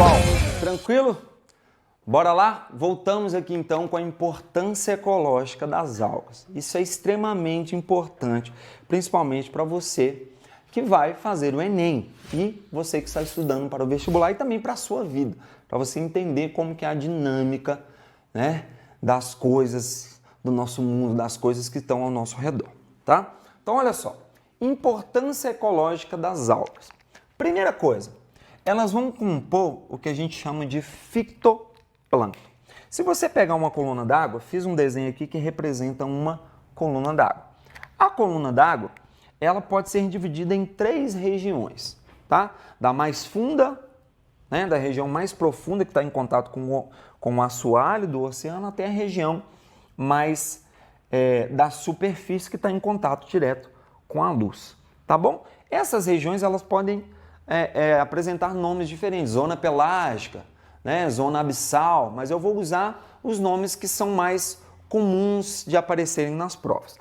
pessoal? Tranquilo? Bora lá? Voltamos aqui então com a importância ecológica das algas. Isso é extremamente importante, principalmente para você que vai fazer o Enem e você que está estudando para o vestibular e também para a sua vida, para você entender como que é a dinâmica, né, das coisas do nosso mundo, das coisas que estão ao nosso redor, tá? Então olha só, importância ecológica das algas. Primeira coisa, elas vão compor o que a gente chama de fitoplâncton. Se você pegar uma coluna d'água, fiz um desenho aqui que representa uma coluna d'água. A coluna d'água, ela pode ser dividida em 3 regiões, tá? Da mais funda, né, da região mais profunda que está em contato com o assoalho do oceano, até a região mais da superfície que está em contato direto com a luz, tá bom? Essas regiões elas podem apresentar nomes diferentes, zona pelágica, né, zona abissal, mas eu vou usar os nomes que são mais comuns de aparecerem nas provas.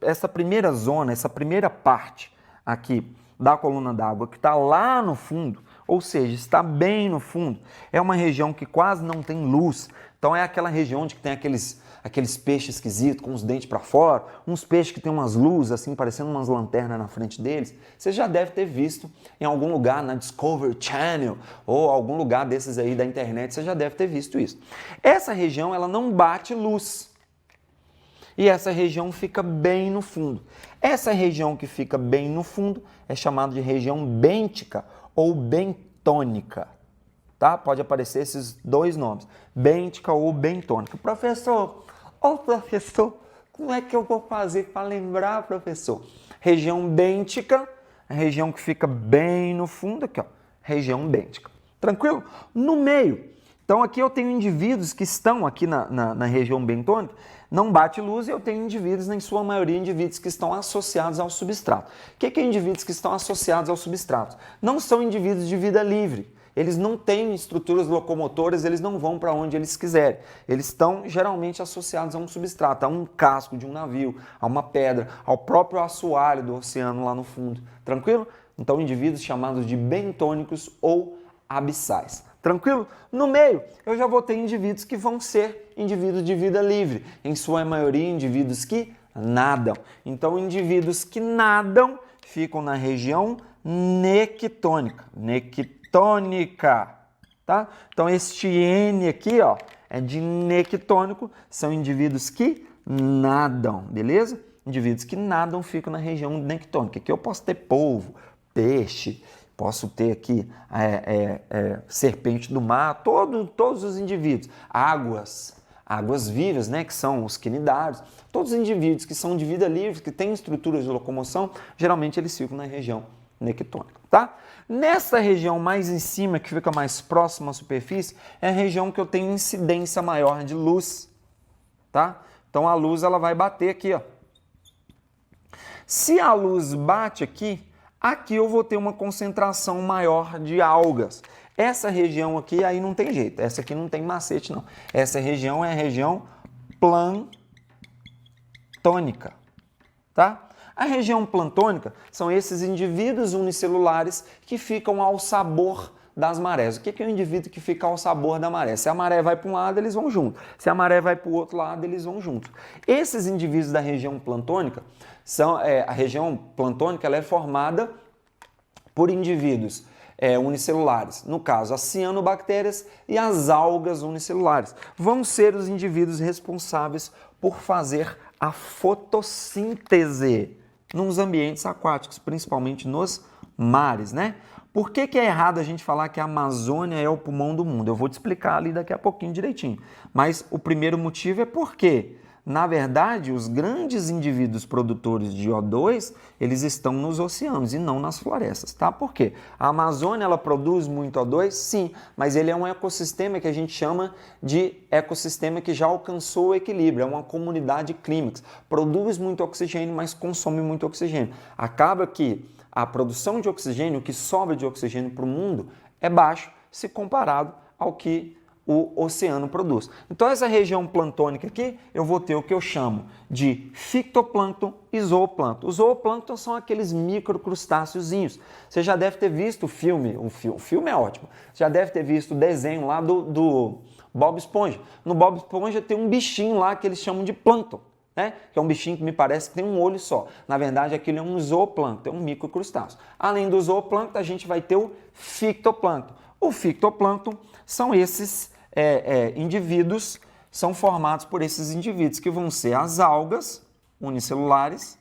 Essa primeira zona, essa primeira parte aqui da coluna d'água que está lá no fundo, ou seja, está bem no fundo, é uma região que quase não tem luz, então é aquela região onde tem aqueles peixes esquisitos com os dentes para fora, uns peixes que tem umas luzes assim, parecendo umas lanternas na frente deles. Você já deve ter visto em algum lugar na Discovery Channel ou algum lugar desses aí da internet, você já deve ter visto isso. Essa região, ela não bate luz. E essa região fica bem no fundo. Essa região que fica bem no fundo é chamada de região bêntica ou bentônica. Tá? Pode aparecer esses dois nomes, bêntica ou bentônica. Professor, como é que eu vou fazer para lembrar, professor? Região bêntica, a região que fica bem no fundo, aqui, ó, região bêntica. Tranquilo? No meio. Então aqui eu tenho indivíduos que estão aqui na região bentônica, não bate luz, e eu tenho indivíduos, em sua maioria, indivíduos que estão associados ao substrato. O que é indivíduos que estão associados ao substrato? Não são indivíduos de vida livre. Eles não têm estruturas locomotoras, eles não vão para onde eles quiserem. Eles estão geralmente associados a um substrato, a um casco de um navio, a uma pedra, ao próprio assoalho do oceano lá no fundo. Tranquilo? Então, indivíduos chamados de bentônicos ou abissais. Tranquilo? No meio, eu já vou ter indivíduos que vão ser indivíduos de vida livre, em sua maioria indivíduos que nadam. Então, indivíduos que nadam ficam na região nectônica. Tá? Então, este N aqui, ó, é de nectônico, são indivíduos que nadam, beleza? Indivíduos que nadam ficam na região nectônica. Aqui eu posso ter polvo, peixe, posso ter aqui serpente do mar, todos os indivíduos, águas vivas, né, que são os quinidários, todos os indivíduos que são de vida livre, que têm estruturas de locomoção, geralmente eles ficam na região nectônica, tá? Nessa região mais em cima, que fica mais próxima à superfície, é a região que eu tenho incidência maior de luz, tá? Então a luz ela vai bater aqui, ó. Se a luz bate aqui eu vou ter uma concentração maior de algas. Essa região aqui, aí não tem jeito. Essa aqui não tem macete, não. Essa região é a região plantônica, tá? A região plantônica são esses indivíduos unicelulares que ficam ao sabor das marés. O que é o indivíduo que fica ao sabor da maré? Se a maré vai para um lado, eles vão junto. Se a maré vai para o outro lado, eles vão junto. Esses indivíduos da região plantônica, a região plantônica ela é formada por indivíduos unicelulares. No caso, as cianobactérias e as algas unicelulares. Vão ser os indivíduos responsáveis por fazer a fotossíntese nos ambientes aquáticos, principalmente nos mares, né? Por que é errado a gente falar que a Amazônia é o pulmão do mundo? Eu vou te explicar ali daqui a pouquinho direitinho. Mas o primeiro motivo é porque, na verdade, os grandes indivíduos produtores de O2, eles estão nos oceanos e não nas florestas, tá? Por quê? A Amazônia, ela produz muito O2? Sim, mas ele é um ecossistema que a gente chama de ecossistema que já alcançou o equilíbrio, é uma comunidade clímax. Produz muito oxigênio, mas consome muito oxigênio. Acaba que a produção de oxigênio, o que sobra de oxigênio para o mundo, é baixo se comparado ao que o oceano produz. Então, essa região plantônica aqui, eu vou ter o que eu chamo de fitoplâncton e zooplâncton. Os zooplâncton são aqueles microcrustáceozinhos. Você já deve ter visto o filme é ótimo, já deve ter visto o desenho lá do Bob Esponja. No Bob Esponja tem um bichinho lá que eles chamam de plâncton, né? Que é um bichinho que me parece que tem um olho só. Na verdade, aquilo é um zooplâncton, é um microcrustáceo. Além do zooplâncton, a gente vai ter o fitoplâncton. O fitoplâncton são esses indivíduos, são formados por esses indivíduos, que vão ser as algas unicelulares,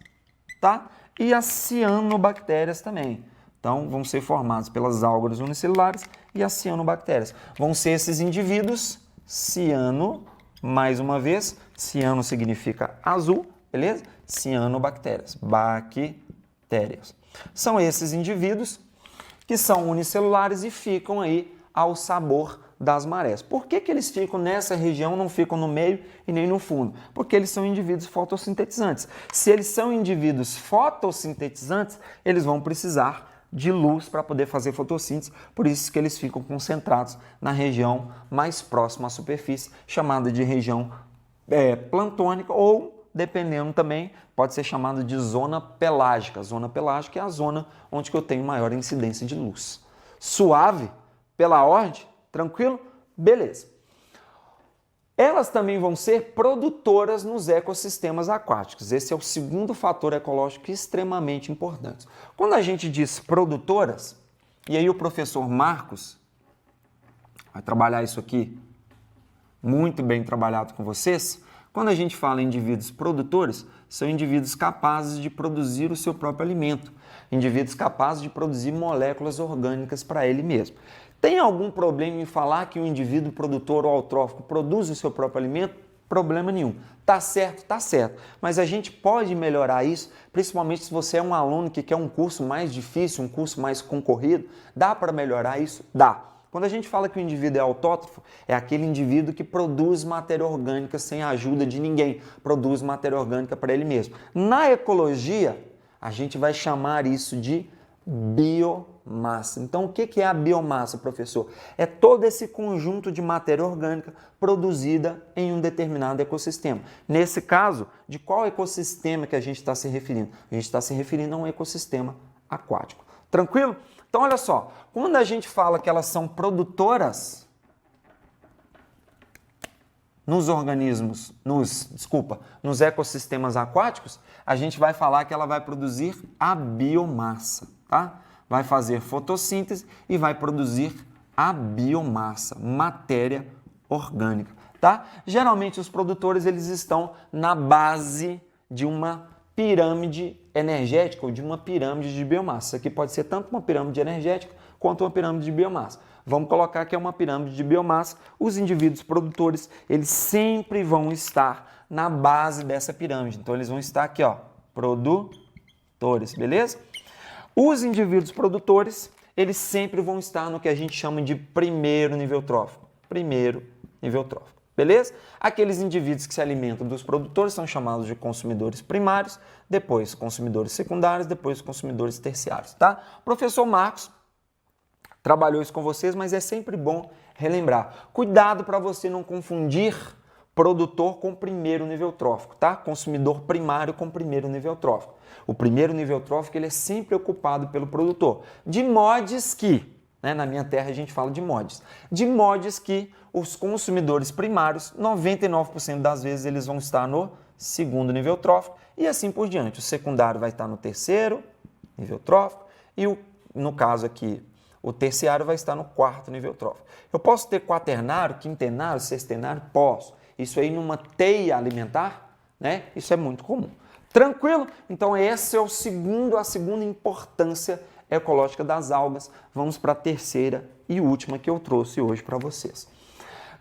tá? E as cianobactérias também. Então, vão ser formados pelas algas unicelulares e as cianobactérias. Vão ser esses indivíduos, ciano, mais uma vez, ciano significa azul, beleza? Cianobactérias, bactérias. São esses indivíduos que são unicelulares e ficam aí ao sabor das marés. Por que eles ficam nessa região, não ficam no meio e nem no fundo? Porque eles são indivíduos fotossintetizantes. Se eles são indivíduos fotossintetizantes, eles vão precisar de luz para poder fazer fotossíntese, por isso que eles ficam concentrados na região mais próxima à superfície, chamada de região plantônica, ou, dependendo também, pode ser chamada de zona pelágica. Zona pelágica é a zona onde eu tenho maior incidência de luz. Suave? Pela ordem? Tranquilo? Beleza. Elas também vão ser produtoras nos ecossistemas aquáticos. Esse é o segundo fator ecológico extremamente importante. Quando a gente diz produtoras, e aí o professor Marcos vai trabalhar isso aqui muito bem trabalhado com vocês, quando a gente fala em indivíduos produtores, são indivíduos capazes de produzir o seu próprio alimento, indivíduos capazes de produzir moléculas orgânicas para ele mesmo. Tem algum problema em falar que o indivíduo produtor ou autrófico produz o seu próprio alimento? Problema nenhum. Tá certo, tá certo. Mas a gente pode melhorar isso, principalmente se você é um aluno que quer um curso mais difícil, um curso mais concorrido. Dá para melhorar isso? Dá. Quando a gente fala que o indivíduo é autótrofo, é aquele indivíduo que produz matéria orgânica sem a ajuda de ninguém, produz matéria orgânica para ele mesmo. Na ecologia, a gente vai chamar isso de biomassa. Então, o que é a biomassa, professor? É todo esse conjunto de matéria orgânica produzida em um determinado ecossistema. Nesse caso, de qual ecossistema que a gente está se referindo? A gente está se referindo a um ecossistema aquático. Tranquilo? Então, olha só, quando a gente fala que elas são produtoras nos organismos, nos ecossistemas aquáticos, a gente vai falar que ela vai produzir a biomassa, tá? Vai fazer fotossíntese e vai produzir a biomassa, matéria orgânica, tá? Geralmente os produtores eles estão na base de uma pirâmide energética ou de uma pirâmide de biomassa. Isso aqui pode ser tanto uma pirâmide energética quanto uma pirâmide de biomassa. Vamos colocar que é uma pirâmide de biomassa. Os indivíduos produtores, eles sempre vão estar na base dessa pirâmide. Então, eles vão estar aqui, ó, produtores, beleza? Os indivíduos produtores, eles sempre vão estar no que a gente chama de primeiro nível trófico. Primeiro nível trófico. Beleza? Aqueles indivíduos que se alimentam dos produtores são chamados de consumidores primários, depois consumidores secundários, depois consumidores terciários, tá? O professor Marcos trabalhou isso com vocês, mas é sempre bom relembrar. Cuidado para você não confundir produtor com primeiro nível trófico, tá? Consumidor primário com primeiro nível trófico. O primeiro nível trófico ele é sempre ocupado pelo produtor, de modos que, na minha terra a gente fala de modos que os consumidores primários, 99% das vezes, eles vão estar no segundo nível trófico e assim por diante. O secundário vai estar no terceiro nível trófico e, no caso aqui, o terciário vai estar no quarto nível trófico. Eu posso ter quaternário, quintenário, sextenário? Posso. Isso aí numa teia alimentar, né? Isso é muito comum. Tranquilo? Então, esse é a segunda importância ecológica das algas. Vamos para a terceira e última que eu trouxe hoje para vocês.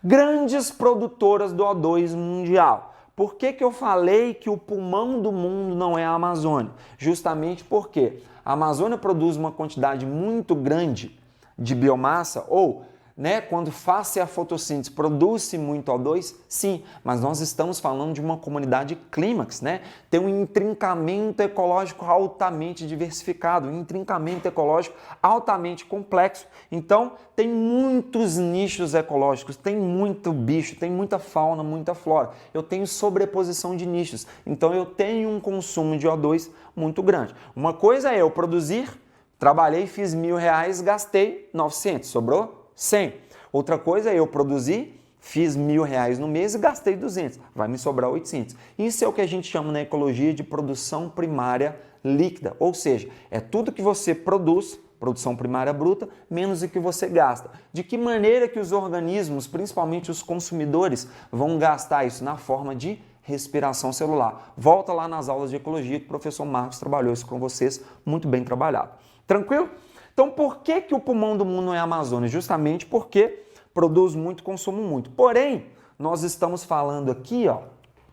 Grandes produtoras do O2 mundial. Por que eu falei que o pulmão do mundo não é a Amazônia? Justamente porque a Amazônia produz uma quantidade muito grande de biomassa, ou né, quando faz-se a fotossíntese, produz-se muito O2? Sim, mas nós estamos falando de uma comunidade clímax, né? Tem um intrincamento ecológico altamente diversificado, um intrincamento ecológico altamente complexo. Então, tem muitos nichos ecológicos, tem muito bicho, tem muita fauna, muita flora. Eu tenho sobreposição de nichos, então eu tenho um consumo de O2 muito grande. Uma coisa é eu produzir, trabalhei, fiz R$1.000, gastei 900, sobrou 100. Outra coisa é eu produzir, fiz R$1.000 no mês e gastei 200, vai me sobrar 800. Isso é o que a gente chama na ecologia de produção primária líquida, ou seja, é tudo que você produz, produção primária bruta, menos o que você gasta. De que maneira que os organismos, principalmente os consumidores, vão gastar isso? Na forma de respiração celular. Volta lá nas aulas de ecologia que o professor Marcos trabalhou isso com vocês, muito bem trabalhado. Tranquilo? Então, por que o pulmão do mundo não é a Amazônia? Justamente porque produz muito, consome muito. Porém, nós estamos falando aqui, ó,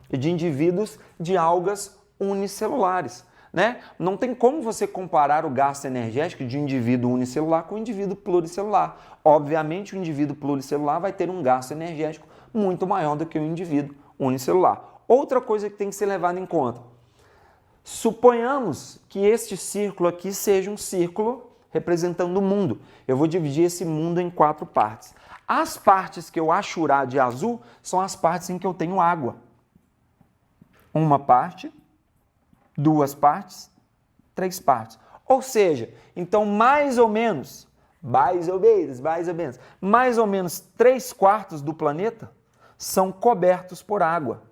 de indivíduos de algas unicelulares, né? Não tem como você comparar o gasto energético de um indivíduo unicelular com um indivíduo pluricelular. Obviamente, o indivíduo pluricelular vai ter um gasto energético muito maior do que o indivíduo unicelular. Outra coisa que tem que ser levada em conta. Suponhamos que este círculo aqui seja um círculo representando o mundo. Eu vou dividir esse mundo em 4 partes. As partes que eu achurar de azul são as partes em que eu tenho água. Uma parte, 2 partes, 3 partes. Ou seja, então mais ou menos 3/4 do planeta são cobertos por água.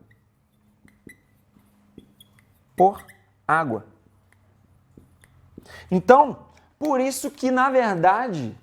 Então, por isso que, na verdade,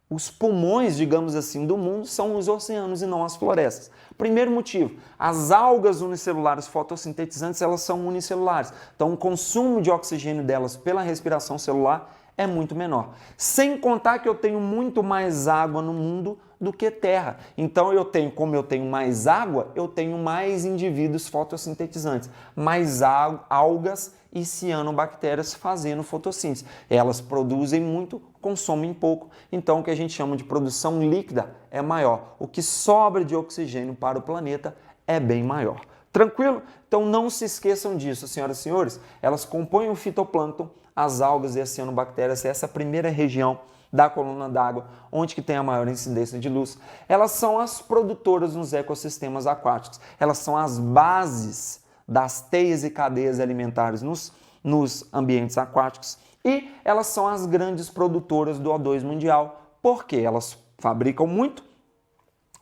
os pulmões, digamos assim, do mundo são os oceanos e não as florestas. Primeiro motivo, as algas unicelulares fotossintetizantes, elas são unicelulares. Então, o consumo de oxigênio delas pela respiração celular é muito menor. Sem contar que eu tenho muito mais água no mundo do que terra. Então, como eu tenho mais água, eu tenho mais indivíduos fotossintetizantes, mais algas e cianobactérias fazendo fotossíntese. Elas produzem muito, consomem pouco, então o que a gente chama de produção líquida é maior. O que sobra de oxigênio para o planeta é bem maior. Tranquilo? Então não se esqueçam disso, senhoras e senhores. Elas compõem o fitoplâncton, as algas e as cianobactérias, essa primeira região da coluna d'água, onde que tem a maior incidência de luz. Elas são as produtoras nos ecossistemas aquáticos. Elas são as bases das teias e cadeias alimentares nos ambientes aquáticos e elas são as grandes produtoras do O2 mundial, porque elas fabricam muito,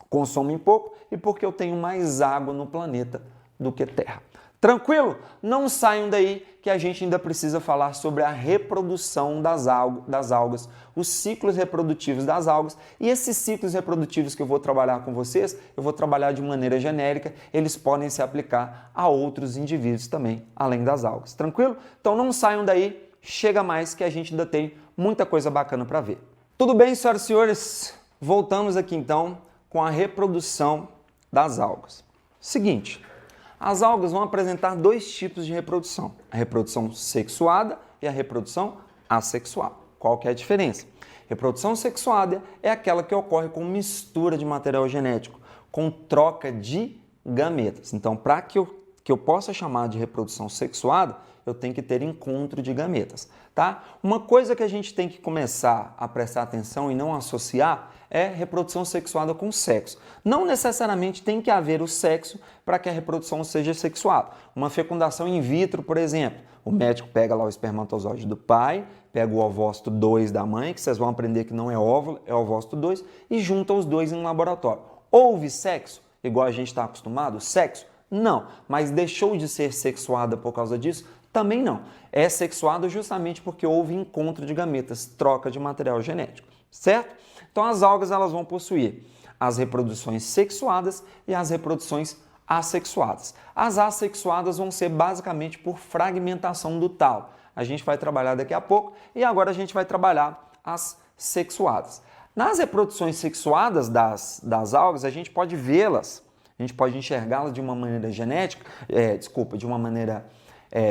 consomem pouco e porque eu tenho mais água no planeta do que terra. Tranquilo? Não saiam daí que a gente ainda precisa falar sobre a reprodução das algas, os ciclos reprodutivos das algas. E esses ciclos reprodutivos que eu vou trabalhar com vocês, eu vou trabalhar de maneira genérica, eles podem se aplicar a outros indivíduos também, além das algas. Tranquilo? Então não saiam daí, chega mais que a gente ainda tem muita coisa bacana para ver. Tudo bem, senhoras e senhores? Voltamos aqui então com a reprodução das algas. Seguinte, as algas vão apresentar 2 tipos de reprodução, a reprodução sexuada e a reprodução assexual. Qual que é a diferença? Reprodução sexuada é aquela que ocorre com mistura de material genético, com troca de gametas. Então, para que eu possa chamar de reprodução sexuada, eu tenho que ter encontro de gametas, tá? Uma coisa que a gente tem que começar a prestar atenção e não associar é reprodução sexuada com sexo. Não necessariamente tem que haver o sexo para que a reprodução seja sexuada. Uma fecundação in vitro, por exemplo, o médico pega lá o espermatozoide do pai, pega o ovócito 2 da mãe, que vocês vão aprender que não é óvulo, é ovócito 2, e junta os dois em um laboratório. Houve sexo, igual a gente está acostumado? Sexo? Não, mas deixou de ser sexuada por causa disso? Também não. É sexuado justamente porque houve encontro de gametas, troca de material genético, certo? Então as algas elas vão possuir as reproduções sexuadas e as reproduções assexuadas. As assexuadas vão ser basicamente por fragmentação do talo. A gente vai trabalhar daqui a pouco e agora a gente vai trabalhar as sexuadas. Nas reproduções sexuadas das algas, a gente pode vê-las, a gente pode enxergá-las de uma maneira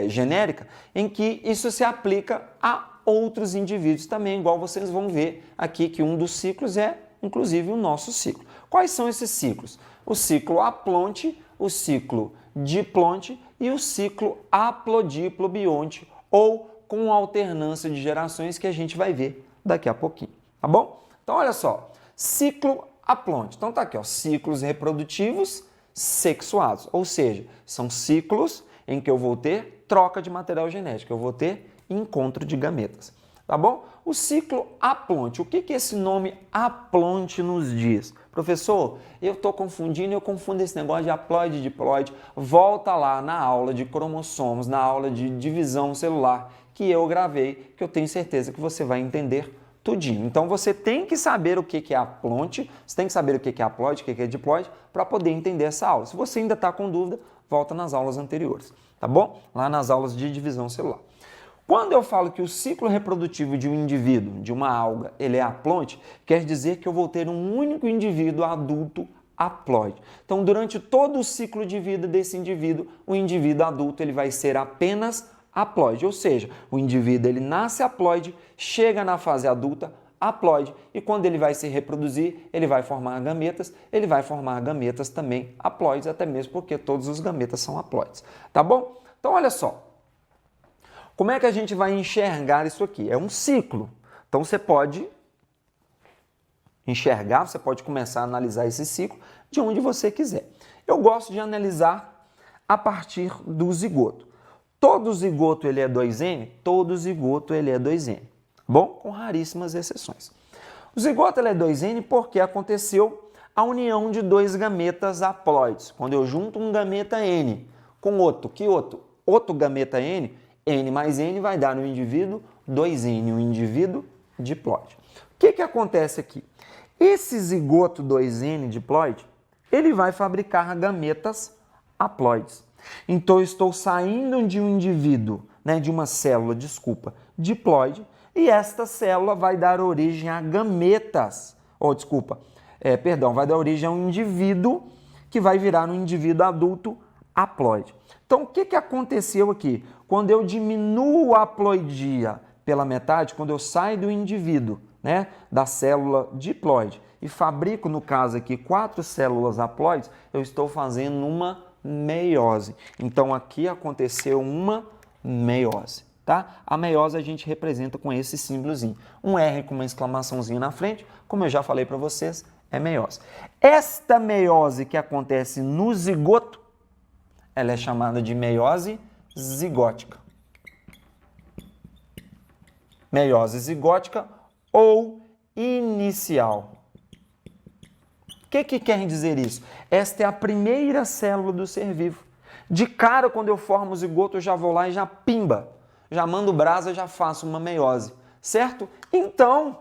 genérica, em que isso se aplica a outros indivíduos também, igual vocês vão ver aqui que um dos ciclos é inclusive o nosso ciclo. Quais são esses ciclos? O ciclo haplonte, o ciclo diplonte e o ciclo haplodiplobionte, ou com alternância de gerações, que a gente vai ver daqui a pouquinho, tá bom? Então, olha só, ciclo haplonte. Então, tá aqui, ó, ciclos reprodutivos sexuados, ou seja, são ciclos em que eu vou ter troca de material genético, eu vou ter encontro de gametas, tá bom? O ciclo haplonte, o que esse nome haplonte nos diz? Professor, eu estou confundindo, eu confundo esse negócio de haploide e diploide. Volta lá na aula de cromossomos, na aula de divisão celular, que eu gravei, que eu tenho certeza que você vai entender tudinho. Então, você tem que saber o que é haplonte, você tem que saber o que é haploide, o que é diploide, para poder entender essa aula. Se você ainda está com dúvida, volta nas aulas anteriores, tá bom? Lá nas aulas de divisão celular. Quando eu falo que o ciclo reprodutivo de um indivíduo, de uma alga, ele é haplonte, quer dizer que eu vou ter um único indivíduo adulto haploide. Então, durante todo o ciclo de vida desse indivíduo, o indivíduo adulto ele vai ser apenas haploide, ou seja, o indivíduo ele nasce haploide, chega na fase adulta haploide, e quando ele vai se reproduzir, ele vai formar gametas também haploides, até mesmo porque todos os gametas são haploides, tá bom? Então, olha só. Como é que a gente vai enxergar isso aqui? É um ciclo. Então, você pode enxergar, você pode começar a analisar esse ciclo de onde você quiser. Eu gosto de analisar a partir do zigoto. Todo zigoto ele é 2N? Todo zigoto ele é 2N. Bom, com raríssimas exceções. O zigoto ele é 2N porque aconteceu a união de dois gametas haploides. Quando eu junto um gameta N com outro, outro gameta N, N mais N vai dar no indivíduo 2N, um indivíduo diploide. O que acontece aqui? Esse zigoto 2N diploide, ele vai fabricar gametas haploides. Então, eu estou saindo de um indivíduo, de uma célula, diploide, e esta célula vai dar origem a gametas, vai dar origem a um indivíduo que vai virar um indivíduo adulto haploide. Então, o que aconteceu aqui? Quando eu diminuo a haploidia pela metade, quando eu saio do indivíduo, da célula diploide, e fabrico, no caso aqui, 4 células haploides, eu estou fazendo uma meiose. Então, aqui aconteceu uma meiose, tá? A meiose a gente representa com esse símbolozinho. Um R com uma exclamaçãozinha na frente, como eu já falei para vocês, é meiose. Esta meiose que acontece no zigoto, ela é chamada de meiose zigótica. Meiose zigótica ou inicial. O que quer dizer isso? Esta é a primeira célula do ser vivo. De cara, quando eu formo o zigoto, eu já vou lá e já pimba. Já mando brasa, já faço uma meiose. Certo? Então,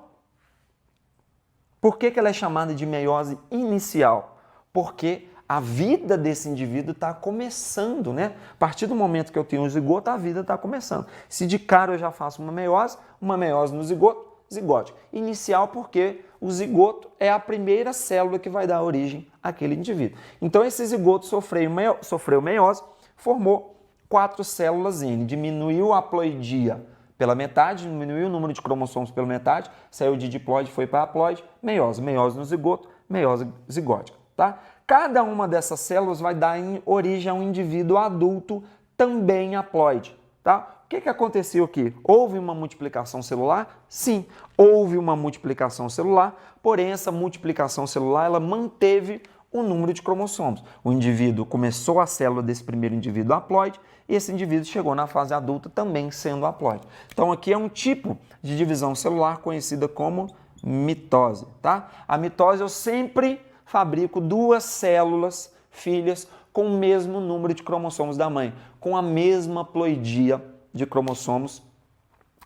por que ela é chamada de meiose inicial? Porque a vida desse indivíduo está começando, A partir do momento que eu tenho o zigoto, a vida está começando. Se de cara eu já faço uma meiose no zigoto, zigótica. Inicial porque o zigoto é a primeira célula que vai dar origem àquele indivíduo. Então, esse zigoto sofreu meiose, formou 4 células N, diminuiu a haploidia pela metade, diminuiu o número de cromossomos pela metade, saiu de diploide, foi para haploide, meiose no zigoto, meiose zigótica, tá? Cada uma dessas células vai dar origem a um indivíduo adulto também haploide, tá? O que aconteceu aqui? Houve uma multiplicação celular? Sim, houve uma multiplicação celular, porém essa multiplicação celular ela manteve o número de cromossomos. O indivíduo começou a célula desse primeiro indivíduo haploide e esse indivíduo chegou na fase adulta também sendo haploide. Então aqui é um tipo de divisão celular conhecida como mitose, tá? A mitose eu sempre fabrico 2 células filhas com o mesmo número de cromossomos da mãe, com a mesma ploidia de cromossomos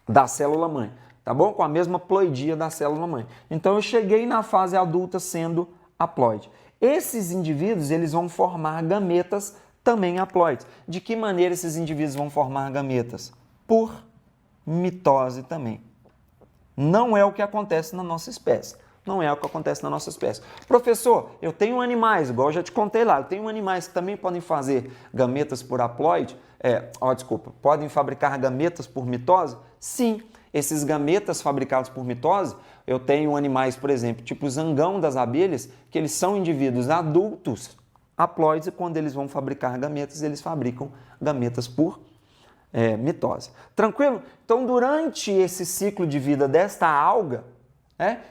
da célula mãe, tá bom? Com a mesma ploidia da célula mãe. Então, eu cheguei na fase adulta sendo haploide. Esses indivíduos, eles vão formar gametas também haploides. De que maneira esses indivíduos vão formar gametas? Por mitose também. Não é o que acontece na nossa espécie. Não é o que acontece na nossa espécie. Professor, eu tenho animais, igual eu já te contei lá, eu tenho animais que também podem fazer gametas por haploide, podem fabricar gametas por mitose? Sim, esses gametas fabricados por mitose, eu tenho animais, por exemplo, tipo o zangão das abelhas, que eles são indivíduos adultos haploides e quando eles vão fabricar gametas, eles fabricam gametas por mitose. Tranquilo? Então, durante esse ciclo de vida desta alga,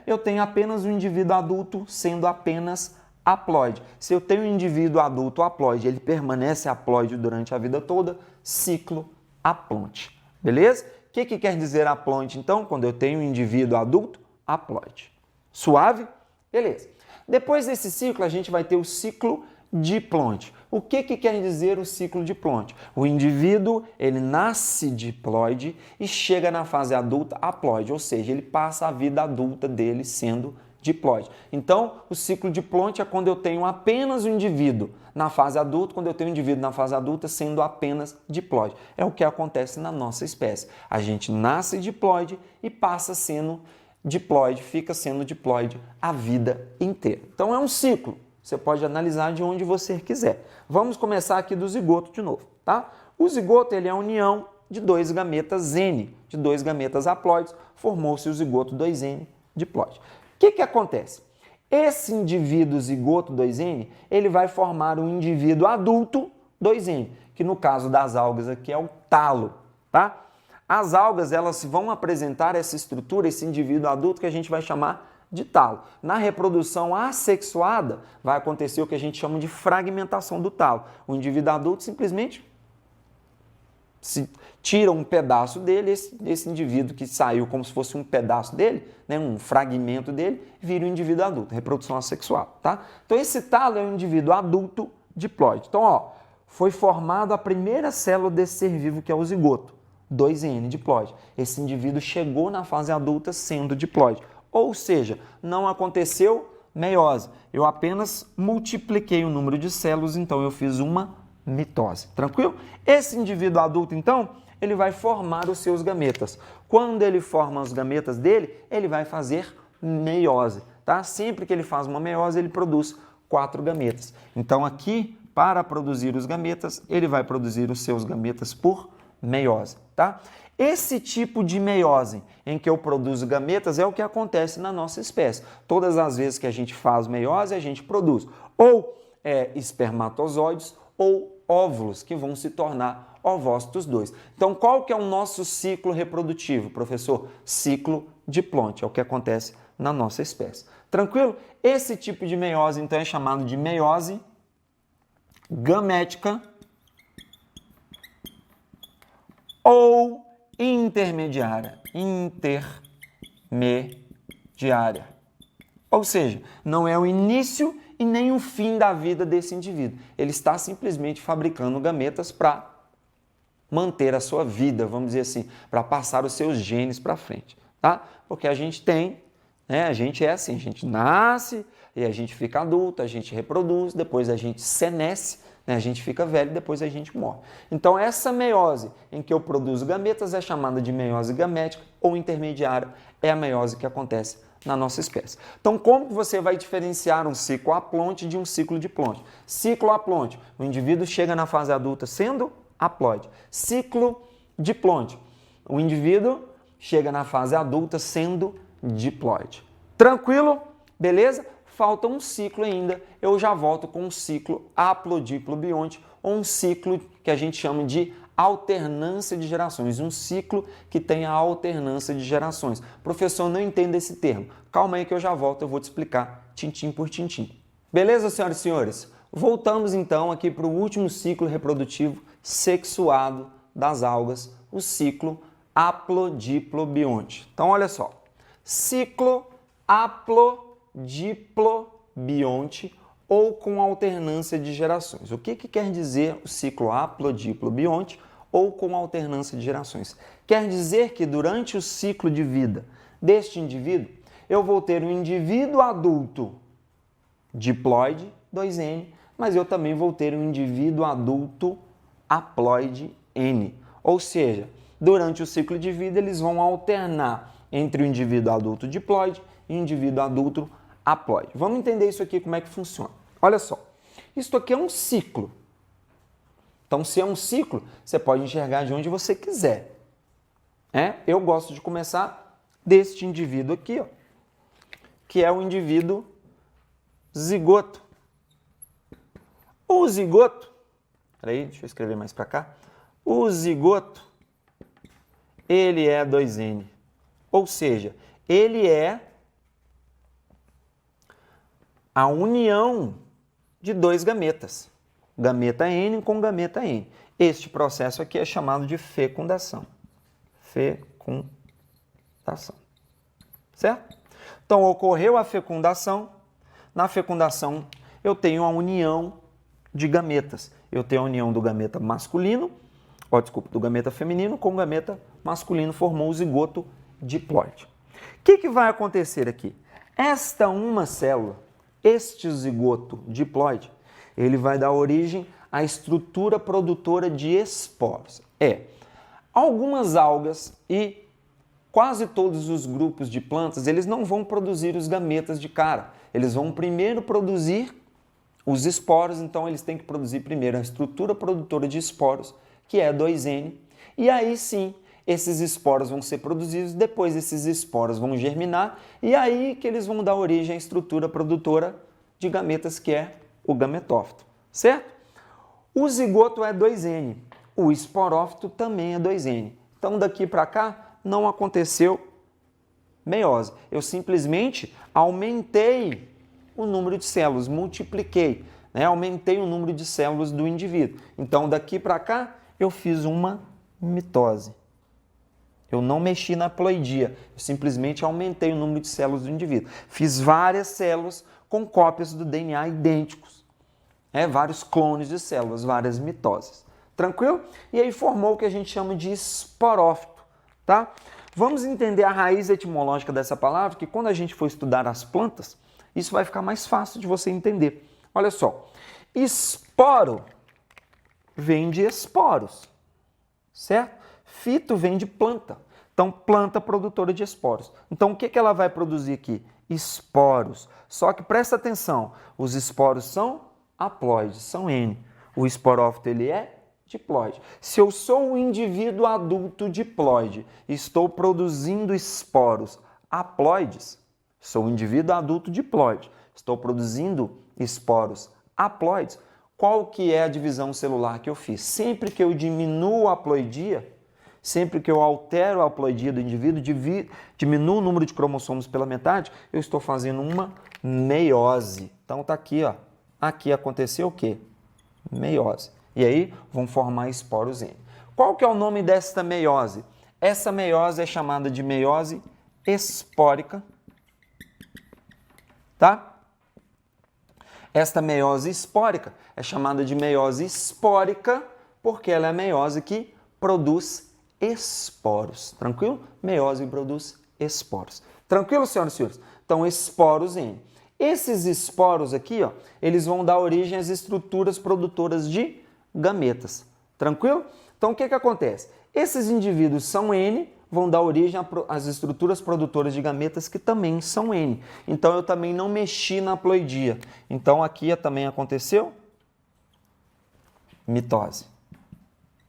eu tenho apenas um indivíduo adulto sendo apenas haploide. Se eu tenho um indivíduo adulto haploide, ele permanece haploide durante a vida toda, ciclo haplonte. Beleza? O que quer dizer haplonte, então? Quando eu tenho um indivíduo adulto haploide. Suave? Beleza. Depois desse ciclo, a gente vai ter o ciclo diplonte. O que quer dizer o ciclo diplonte? O indivíduo, ele nasce diploide e chega na fase adulta haploide, ou seja, ele passa a vida adulta dele sendo diploide. Então, o ciclo diplonte é quando eu tenho apenas um indivíduo na fase adulta, quando eu tenho um indivíduo na fase adulta sendo apenas diploide. É o que acontece na nossa espécie. A gente nasce diploide e passa sendo diploide, fica sendo diploide a vida inteira. Então, é um ciclo. Você pode analisar de onde você quiser. Vamos começar aqui do zigoto de novo, tá? O zigoto, ele é a união de dois gametas N, de dois gametas haploides, formou-se o zigoto 2N diploide. O que acontece? Esse indivíduo zigoto 2N, ele vai formar um indivíduo adulto 2N, que no caso das algas aqui é o talo, tá? As algas, elas vão apresentar essa estrutura, esse indivíduo adulto que a gente vai chamar de talo. Na reprodução assexuada, vai acontecer o que a gente chama de fragmentação do talo. O indivíduo adulto simplesmente se tira um pedaço dele, esse indivíduo que saiu como se fosse um pedaço dele, um fragmento dele, vira um indivíduo adulto, reprodução assexual, tá? Então esse talo é um indivíduo adulto diploide. Então, foi formada a primeira célula desse ser vivo que é o zigoto, 2N diploide. Esse indivíduo chegou na fase adulta sendo diploide. Ou seja, não aconteceu meiose. Eu apenas multipliquei o número de células, então eu fiz uma mitose. Tranquilo? Esse indivíduo adulto, então, ele vai formar os seus gametas. Quando ele forma os gametas dele, ele vai fazer meiose. Tá? Sempre que ele faz uma meiose, ele produz 4 gametas. Então, aqui, para produzir os gametas, ele vai produzir os seus gametas por meiose. Tá? Esse tipo de meiose em que eu produzo gametas é o que acontece na nossa espécie. Todas as vezes que a gente faz meiose, a gente produz ou espermatozoides ou óvulos, que vão se tornar ovócitos 2. Então, qual que é o nosso ciclo reprodutivo, professor? Ciclo diplonte, é o que acontece na nossa espécie. Tranquilo? Esse tipo de meiose, então, é chamado de meiose gamética ou intermediária. Intermediária. Ou seja, não é o início e nem o fim da vida desse indivíduo. Ele está simplesmente fabricando gametas para manter a sua vida, vamos dizer assim, para passar os seus genes para frente, tá? Porque a gente tem, a gente é assim, a gente nasce e a gente fica adulto, a gente reproduz, depois a gente senesce, a gente fica velho e depois a gente morre. Então, essa meiose em que eu produzo gametas é chamada de meiose gamética ou intermediária, é a meiose que acontece na nossa espécie. Então, como que você vai diferenciar um ciclo haplonte de um ciclo diplonte? Ciclo haplonte, o indivíduo chega na fase adulta sendo haploide. Ciclo diplonte, o indivíduo chega na fase adulta sendo diploide. Tranquilo? Beleza? Falta um ciclo ainda, eu já volto com um ciclo haplodiplobionte, ou um ciclo que a gente chama de alternância de gerações, um ciclo que tem a alternância de gerações. Professor, não entendo esse termo. Calma aí que eu já volto, eu vou te explicar tintim por tintim. Beleza, senhoras e senhores? Voltamos então aqui para o último ciclo reprodutivo sexuado das algas, o ciclo haplodiplobionte. Então, olha só, ciclo haplodiplobionte ou com alternância de gerações. O que quer dizer o ciclo haplodiplobionte ou com alternância de gerações? Quer dizer que durante o ciclo de vida deste indivíduo, eu vou ter um indivíduo adulto diploide, 2N, mas eu também vou ter um indivíduo adulto haploide N. Ou seja, durante o ciclo de vida, eles vão alternar entre o indivíduo adulto diploide e indivíduo adulto haploide. Vamos entender isso aqui, como é que funciona. Olha só, isso aqui é um ciclo. Então, se é um ciclo, você pode enxergar de onde você quiser. Eu gosto de começar deste indivíduo aqui, ó, que é o indivíduo zigoto. O zigoto, peraí, deixa eu escrever mais para cá. O zigoto, ele é 2N, ou seja, ele é a união de dois gametas, gameta N com gameta N. Este processo aqui é chamado de fecundação. Fecundação. Certo? Então, ocorreu a fecundação. Na fecundação, eu tenho a união de gametas. Eu tenho a união do gameta masculino, do gameta feminino com o gameta masculino, formou o zigoto diploide. O que vai acontecer aqui? Esta uma célula, este zigoto diploide, ele vai dar origem à estrutura produtora de esporos. Algumas algas e quase todos os grupos de plantas, eles não vão produzir os gametas de cara. Eles vão primeiro produzir os esporos, então eles têm que produzir primeiro a estrutura produtora de esporos, que é 2N, e aí sim, esses esporos vão ser produzidos, depois esses esporos vão germinar, e aí que eles vão dar origem à estrutura produtora de gametas, que é o gametófito, certo? O zigoto é 2N, o esporófito também é 2N. Então, daqui para cá, não aconteceu meiose. Eu simplesmente aumentei o número de células, multipliquei, aumentei o número de células do indivíduo. Então, daqui para cá, eu fiz uma mitose. Eu não mexi na haploidia, eu simplesmente aumentei o número de células do indivíduo. Fiz várias células com cópias do DNA idênticos. Vários clones de células, várias mitoses. Tranquilo? E aí formou o que a gente chama de esporófito, tá? Vamos entender a raiz etimológica dessa palavra, que quando a gente for estudar as plantas, isso vai ficar mais fácil de você entender. Olha só, esporo vem de esporos, certo? Fito vem de planta. Então, planta produtora de esporos. Então, o que ela vai produzir aqui? Esporos. Só que presta atenção, os esporos são haploides, são N. O esporófito, ele é diploide. Se eu sou um indivíduo adulto diploide e estou produzindo esporos haploides, sou um indivíduo adulto diploide, estou produzindo esporos haploides, qual que é a divisão celular que eu fiz? Sempre que eu diminuo a haploidia, sempre que eu altero a haploidia do indivíduo, diminuo o número de cromossomos pela metade, eu estou fazendo uma meiose. Então tá aqui, ó. Aqui aconteceu o quê? Meiose. E aí vão formar esporos N. Qual que é o nome desta meiose? Essa meiose é chamada de meiose espórica, tá? Esta meiose espórica é chamada de meiose espórica porque ela é a meiose que produz esporos. Tranquilo? Meiose que produz esporos. Tranquilo, senhoras e senhores? Então, esporos N. Esses esporos aqui, ó, eles vão dar origem às estruturas produtoras de gametas. Tranquilo? Então, o que acontece? Esses indivíduos são N, vão dar origem às estruturas produtoras de gametas que também são N. Então, eu também não mexi na haploidia. Então, aqui também aconteceu mitose.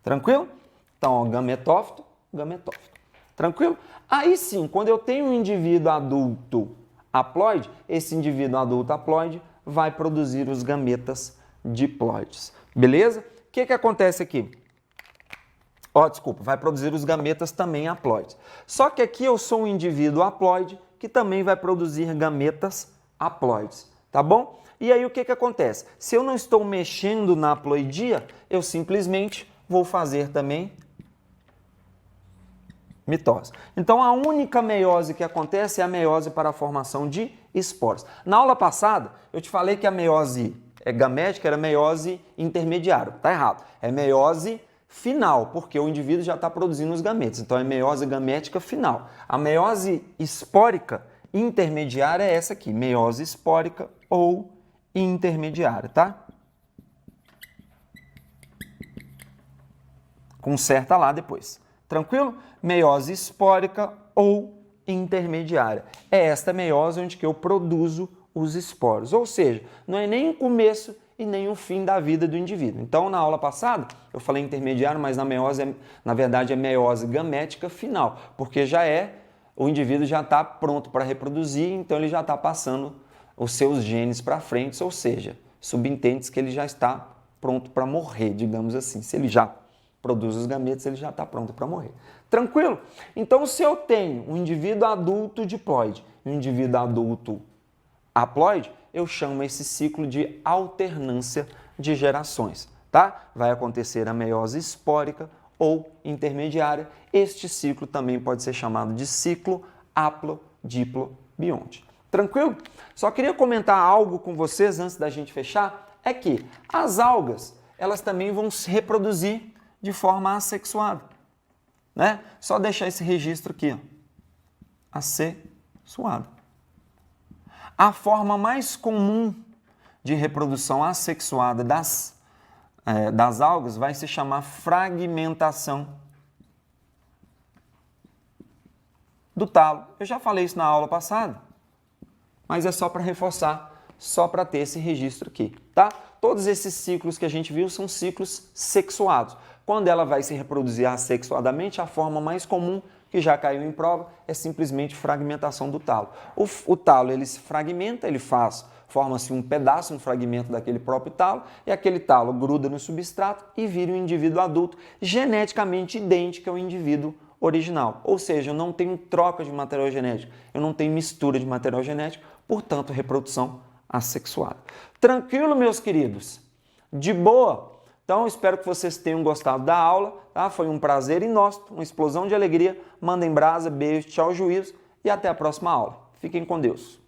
Tranquilo? Então, ó, gametófito, gametófito. Tranquilo? Aí sim, quando eu tenho um indivíduo adulto haploide, esse indivíduo adulto haploide vai produzir os gametas diploides. Beleza? O que acontece aqui? Vai produzir os gametas também haploides. Só que aqui eu sou um indivíduo haploide que também vai produzir gametas haploides, tá bom? E aí o que acontece? Se eu não estou mexendo na haploidia, eu simplesmente vou fazer também mitose. Então a única meiose que acontece é a meiose para a formação de esporos. Na aula passada, eu te falei que a meiose gamética era meiose intermediária. Tá errado. É meiose final, porque o indivíduo já está produzindo os gametas. Então é meiose gamética final. A meiose espórica intermediária é essa aqui, meiose espórica ou intermediária, tá? Conserta lá depois. Tranquilo? Meiose espórica ou intermediária. É esta meiose onde que eu produzo os esporos, ou seja, não é nem o começo e nem o fim da vida do indivíduo. Então, na aula passada, eu falei intermediário, mas na meiose, na verdade, é meiose gamética final, porque o indivíduo já está pronto para reproduzir, então ele já está passando os seus genes para frente, ou seja, subentende-se que ele já está pronto para morrer, digamos assim. Se ele já produz os gametas, ele já está pronto para morrer. Tranquilo? Então, se eu tenho um indivíduo adulto diploide e um indivíduo adulto haploide, eu chamo esse ciclo de alternância de gerações, tá? Vai acontecer a meiose espórica ou intermediária. Este ciclo também pode ser chamado de ciclo haplo-diplo-bionte. Tranquilo? Só queria comentar algo com vocês antes da gente fechar, é que as algas, elas também vão se reproduzir de forma assexuada, né? Só deixar esse registro aqui, ó, assexuado. A forma mais comum de reprodução assexuada das algas vai se chamar fragmentação do talo. Eu já falei isso na aula passada, mas é só para reforçar, só para ter esse registro aqui, tá? Todos esses ciclos que a gente viu são ciclos sexuados. Quando ela vai se reproduzir assexuadamente, a forma mais comum, que já caiu em prova, é simplesmente fragmentação do talo. O talo, ele se fragmenta, forma-se um pedaço, um fragmento daquele próprio talo, e aquele talo gruda no substrato e vira um indivíduo adulto geneticamente idêntico ao indivíduo original. Ou seja, eu não tenho troca de material genético, eu não tenho mistura de material genético, portanto, reprodução assexuada. Tranquilo, meus queridos? De boa? Então, espero que vocês tenham gostado da aula, tá? Foi um prazer e nosso, uma explosão de alegria. Mandem brasa, beijo, tchau, juízo e até a próxima aula. Fiquem com Deus.